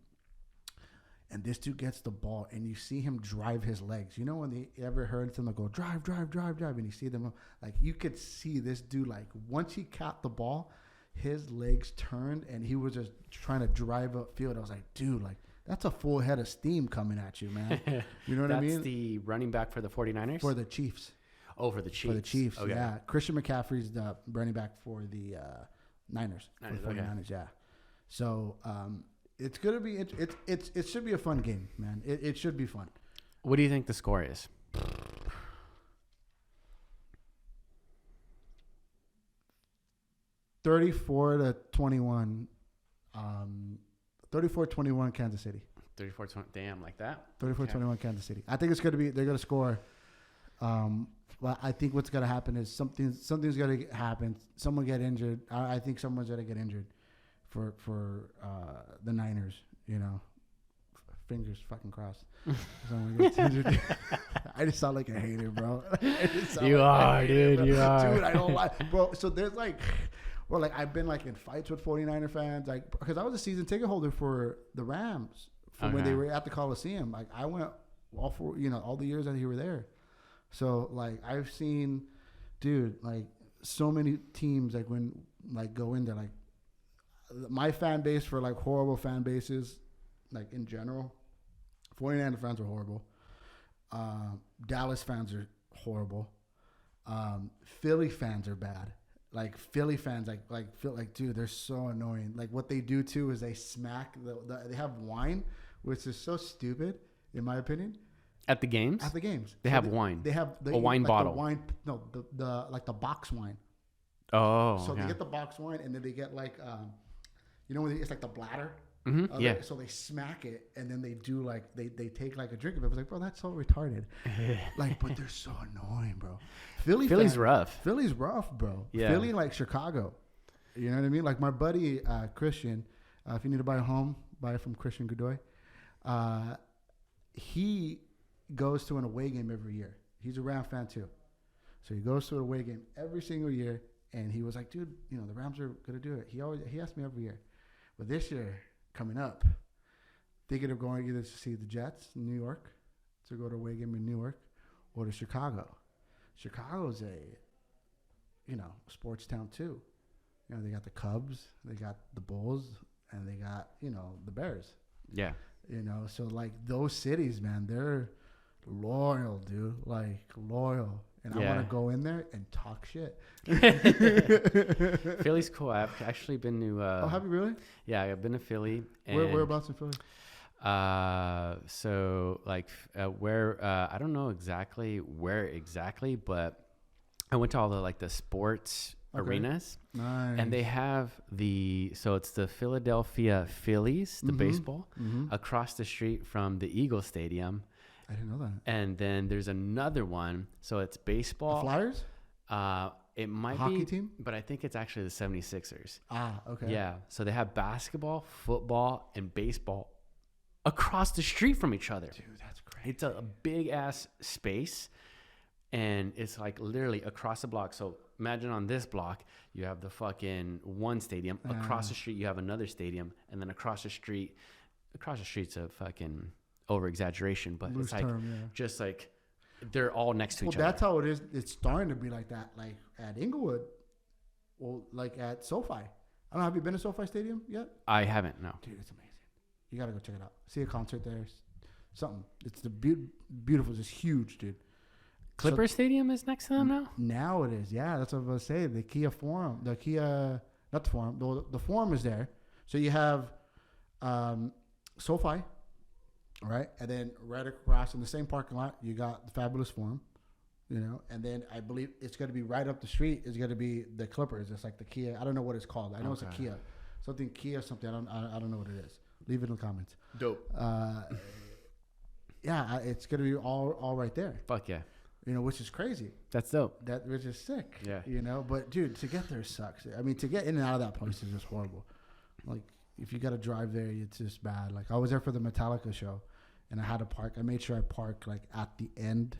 And this dude gets the ball, and you see him drive his legs. You know when they ever heard someone go, drive, and you see them, like, you could see this dude, like, once he caught the ball, his legs turned, and he was just trying to drive upfield. I was like, dude, like, that's a full head of steam coming at you, man. You know what I mean? That's the running back for the 49ers? For the Chiefs. Oh, for the Chiefs. For the Chiefs, okay. Yeah. Christian McCaffrey's the running back for the Niners. For the 49ers, okay. Yeah. So, it's gonna be it should be a fun game, man. It should be fun. What do you think the score is? 34-21. 34-21 Kansas City. 34-20. Damn, like that. 34-21 Kansas City. I think they're gonna score. Well, I think what's gonna happen is something's gonna happen. Someone get injured. I think someone's gonna get injured for the Niners. Fingers fucking crossed. Someone gets injured. I just sound like a hater, bro. You are, dude. You are. Dude, I don't like, bro. So there's I've been like in fights with 49er fans, like, because I was a season ticket holder for the Rams when they were at the Coliseum. Like, I went all the years that you were there. So, like, I've seen, dude, like, so many teams, like, when, like, go in there, like, my fan base for, like, horrible fan bases, like, in general, 49er fans are horrible. Dallas fans are horrible. Philly fans are bad. Like, Philly fans, feel like, dude, they're so annoying. Like, what they do, too, is they smack, they have wine, which is so stupid, in my opinion. At the games? At the games. They have wine. They have a wine bottle. The box wine. Oh, so they get the box wine, and then they get, like, it's like the bladder. Mm-hmm. Yeah. So they smack it, and then they do, like, they take, like, a drink of it. I was like, bro, that's so retarded. Like, but they're so annoying, bro. Philly's rough. Philly's rough, bro. Yeah. Philly, like Chicago. You know what I mean? Like, my buddy Christian, if you need to buy a home, buy it from Christian Godoy. He goes to an away game every year. He's a Ram fan too. So he goes to an away game every single year, and he was like, dude, the Rams are going to do it. He asked me every year. But this year, coming up, thinking of going either to see the Jets in New York, to go to a away game in New York, or to Chicago. Chicago's a, sports town too. They got the Cubs, they got the Bulls, and they got, the Bears. Yeah. So, like, those cities, man, they're loyal, dude. Like, loyal. And I want to go in there and talk shit. Philly's cool. I've actually been to... have you really? Yeah, I've been to Philly. And Whereabouts in Philly? So, like, where... I don't know where exactly, but I went to all the sports arenas. Nice. And they have so it's the Philadelphia Phillies, the baseball, across the street from the Eagle Stadium. I didn't know that. And then there's another one. So it's baseball. The Flyers? It might be. Hockey team? But I think it's actually the 76ers. Ah, okay. Yeah. So they have basketball, football, and baseball across the street from each other. Dude, that's crazy. It's a big-ass space. And it's like literally across the block. So imagine on this block, you have the fucking one stadium. Across the street, you have another stadium. And then across the street's a fucking over-exaggeration. But Loose it's like, term, just like, they're all next to each other. Well, that's how it is. It's starting to be like that. Like at Inglewood. Well, like at SoFi. I don't know. Have you been to SoFi Stadium yet? I haven't, no. Dude, it's amazing. You got to go check it out. See a concert there. Something. It's the beautiful. It's huge, dude. Clipper Stadium is next to them now? Now it is. Yeah, that's what I was going to say. The Kia Forum. Not the Forum. The Forum is there. So you have SoFi, all right? And then right across in the same parking lot, you got the Fabulous Forum, You know, and then I believe it's going to be right up the street is going to be the Clippers. It's like the Kia. I don't know what it's called. I know it's a Kia, something Kia something. I don't know what it is. Leave it in the comments. Dope. Yeah, it's going to be all right there. Fuck yeah. You know, which is crazy. That's dope. Which is sick. Yeah. You know, but dude, to get there sucks. I mean, to get in and out of that place is just horrible. Like, if you got to drive there, it's just bad. Like, I was there for the Metallica show, and I had to park. I made sure I parked like at the end.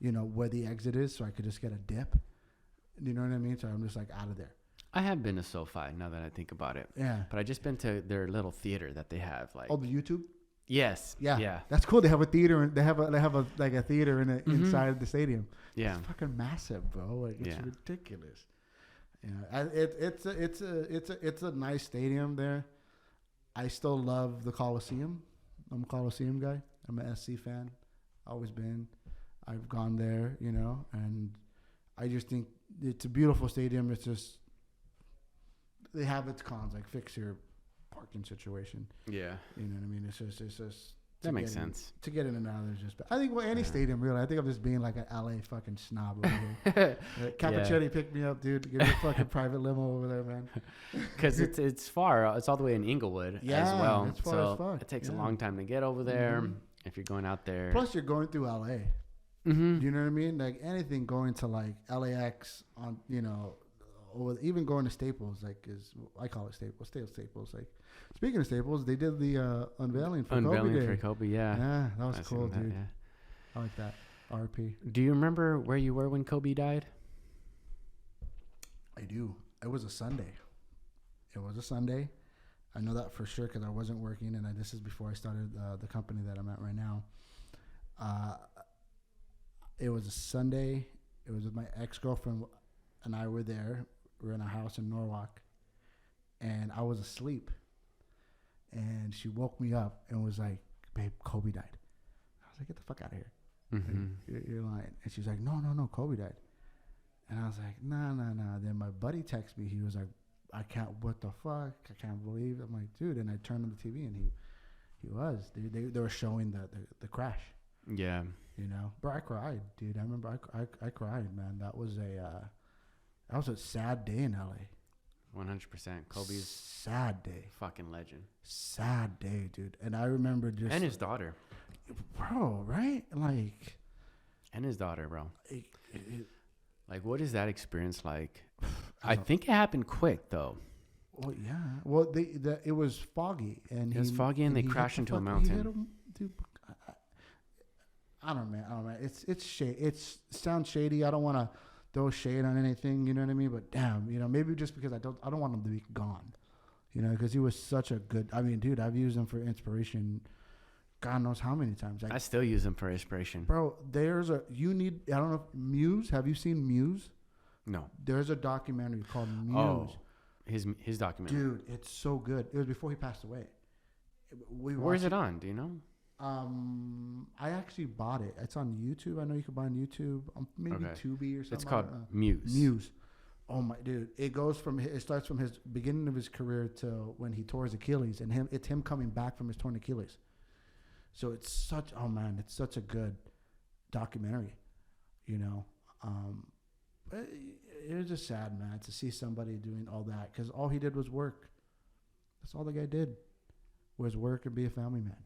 You know, where the exit is, so I could just get a dip. You know what I mean? So I'm just like out of there. I have been to SoFi now that I think about it. Yeah. But I just been to their little theater that they have. Like, oh, the YouTube? Yes. Yeah. Yeah. That's cool. They have a theater and they have a like a theater inside the stadium. Yeah. It's fucking massive, bro. Like it's ridiculous. Yeah. It's a nice stadium there. I still love the Coliseum. I'm a Coliseum guy. I'm an SC fan. Always been. I've gone there, you know, and I just think it's a beautiful stadium. It's just, they have its cons, like fix your parking situation. Yeah. You know what I mean? It's just. That makes sense. To get in and out, there's just, I think any stadium, really. I think I'm just being like an LA fucking snob over here. Capuchetti picked me up, dude. Give me a fucking private limo over there, man. Because it's far. It's all the way in Inglewood as well. It's far as fuck. It takes a long time to get over there if you're going out there. Plus, you're going through LA. Do you know what I mean? Like anything going to like LAX on, you know, or even going to Staples, like I call it Staples, Staples. Like speaking of Staples, they did the unveiling for Kobe. Yeah. Yeah, that was cool, dude. Yeah. I like that. RP. Do you remember where you were when Kobe died? I do. It was a Sunday. I know that for sure because I wasn't working, and this is before I started the company that I'm at right now. It was a Sunday. It was with my ex-girlfriend and I were there. We were in a house in Norwalk. And I was asleep. And she woke me up and was like, babe, Kobe died. I was like, get the fuck out of here. Like, you're lying. And she's like, no, Kobe died. And I was like, nah. Then my buddy texted me. He was like, what the fuck? I can't believe it. I'm like, dude. And I turned on the TV and he was. They were showing the crash. Yeah. You know, bro, I cried, dude. I remember I cried, man. That was a sad day in LA. 100%. Kobe's sad day. Fucking legend. Sad day, dude. And I remember just and his daughter, bro. Right, like, and his daughter, bro. Like, what is that experience like? I think it happened quick, though. Well, yeah. Well, it was foggy, and it was foggy, and they crashed into a mountain. Dude, I don't know, man. It's shady. It sounds shady. I don't want to throw shade on anything, you know what I mean? But damn, you know, maybe just because I don't want him to be gone, you know, because he was such a good. I mean, dude, I've used him for inspiration. God knows how many times. I still use him for inspiration, bro. I don't know, Muse. Have you seen Muse? No. There's a documentary called Muse. Oh, his documentary. Dude, it's so good. It was before he passed away. Where is it on? Do you know? I actually bought it. It's on YouTube. I know you can buy it on YouTube. Maybe Tubi or something. It's called Muse. Muse. Oh my dude! It starts from his beginning of his career to when he tore his Achilles, and it's him coming back from his torn Achilles. So it's such a good documentary, you know. It was just sad, man, to see somebody doing all that because all he did was work. That's all the guy did was work and be a family man.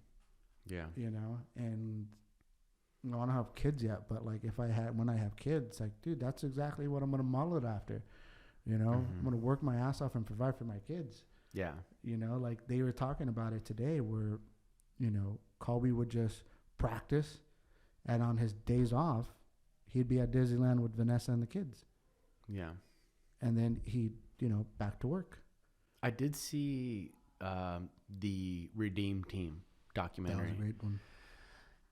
Yeah. You know, and I don't have kids yet, but like when I have kids, like, dude, that's exactly what I'm going to model it after. You know, I'm going to work my ass off and provide for my kids. Yeah. You know, like they were talking about it today where, you know, Kobe would just practice and on his days off, he'd be at Disneyland with Vanessa and the kids. Yeah. And then he'd, you know, back to work. I did see the Redeem Team documentary. That was a great one.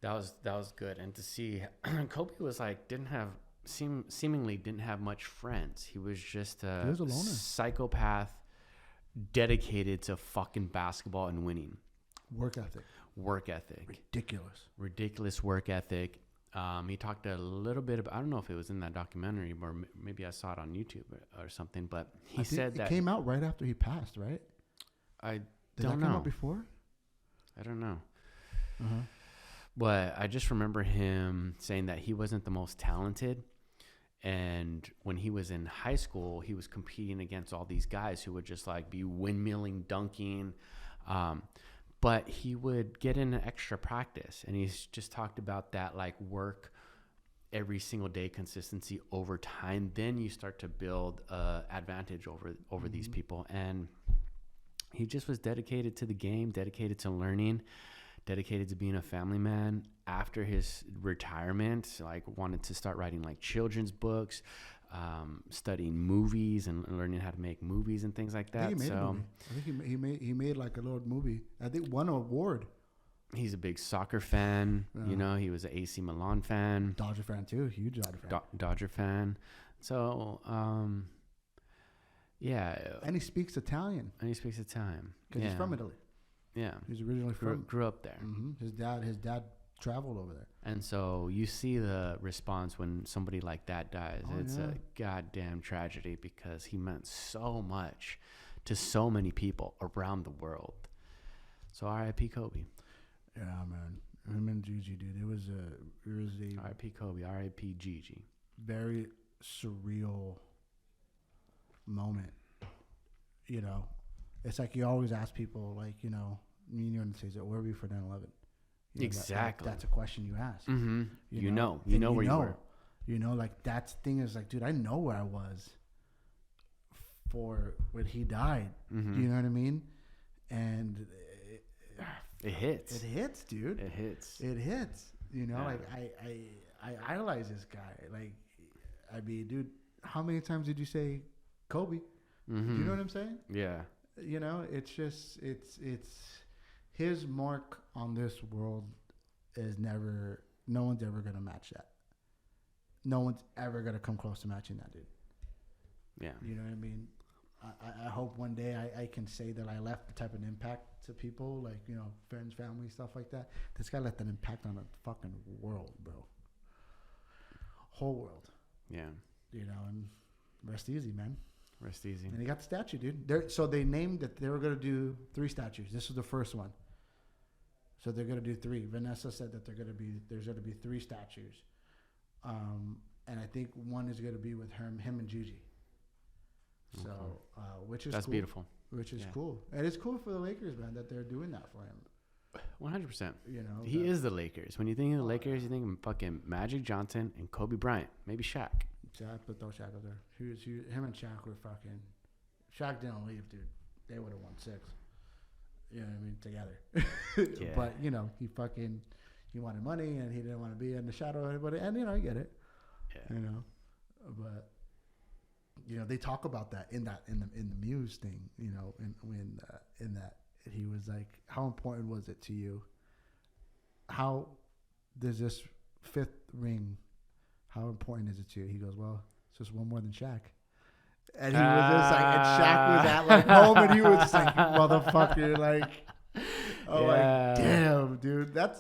That was good. And to see Kobe was like seemingly didn't have much friends. He was just a psychopath dedicated to fucking basketball and winning. Work ethic. Ridiculous work ethic. He talked a little bit about, I don't know if it was in that documentary or maybe I saw it on YouTube or something, but he said that it came out right after he passed, right? I Did don't that know. come out before? I don't know. But I just remember him saying that he wasn't the most talented. And when he was in high school, he was competing against all these guys who would just like be windmilling, dunking. But he would get in an extra practice. And he's just talked about that, like work every single day, consistency over time. Then you start to build advantage over these people. And he just was dedicated to the game, dedicated to learning, dedicated to being a family man. After his retirement, like wanted to start writing like children's books, studying movies and learning how to make movies and things like that. I think he made a movie. I think he made like a little movie. I think won an award. He's a big soccer fan. Yeah. You know, he was an AC Milan fan. Dodger fan too. Huge Dodger fan. Dodger fan. So, yeah. And he speaks Italian. Because he's from Italy. Yeah. He's originally grew up there. Mm-hmm. His dad traveled over there. And so you see the response when somebody like that dies. It's a goddamn tragedy because he meant so much to so many people around the world. So R.I.P. Kobe. Yeah, man. Him and Gigi, dude. It was a R.I.P. Kobe. R.I.P. Gigi. Very surreal moment. You know, it's like you always ask people, like, you know, me and you in the States, where were we for 9/11? You know, exactly. That's a question you ask. Mm-hmm. You know where you were. You know, like that thing is like, dude, I know where I was for when he died. Mm-hmm. You know what I mean? And it hits. It hits, dude. It hits. You know, like I idolize this guy. Like, I mean, dude, how many times did you say Kobe? Mm-hmm. Do you know what I'm saying? Yeah. You know, it's just it's his mark on this world is never. No one's ever gonna match that. No one's ever gonna come close to matching that, dude. Yeah. You know what I mean? I hope one day I can say that I left the type of impact to people, like, you know, friends, family, stuff like that. This guy left an impact on the fucking world, bro. Whole world. Yeah. You know, and rest easy, man. Rest easy. And he got the statue, dude. So they named that they were going to do 3 statues. This was the first one. So they're going to do 3. Vanessa said that there's going to be 3 statues. And I think one is going to be with him and Gigi. So, which is that's cool. beautiful. Which is cool. And it's cool for the Lakers, man, that they're doing that for him. 100%. You know, he is the Lakers. When you think of the Lakers, you think of fucking Magic Johnson and Kobe Bryant, maybe Shaq. Shaq, but throw Shaq up there. Him and Shaq were fucking. Shaq didn't leave, dude. They would have won 6. You know what I mean? Together. Yeah. But you know, he wanted money and he didn't want to be in the shadow of anybody. And you know, I get it. Yeah. You know, but you know, they talk about that in the Muse thing. You know, in that he was like, how important was it to you? How does this 5th ring? How important is it to you? He goes, well, it's just one more than Shaq. And he was just like, and Shaq was at like home, and he was just like, you motherfucker, like, like, damn, dude, that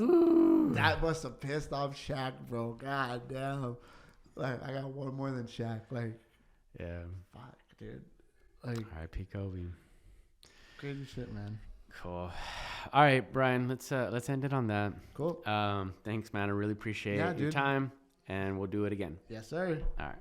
must have pissed off Shaq, bro. God damn, like, I got one more than Shaq, like, yeah, fuck, dude, like, R.I.P. Kobe. Crazy shit, man. Cool. All right, Brian, let's end it on that. Cool. Thanks, man. I really appreciate your dude. time, and we'll do it again. Yes, sir. All right.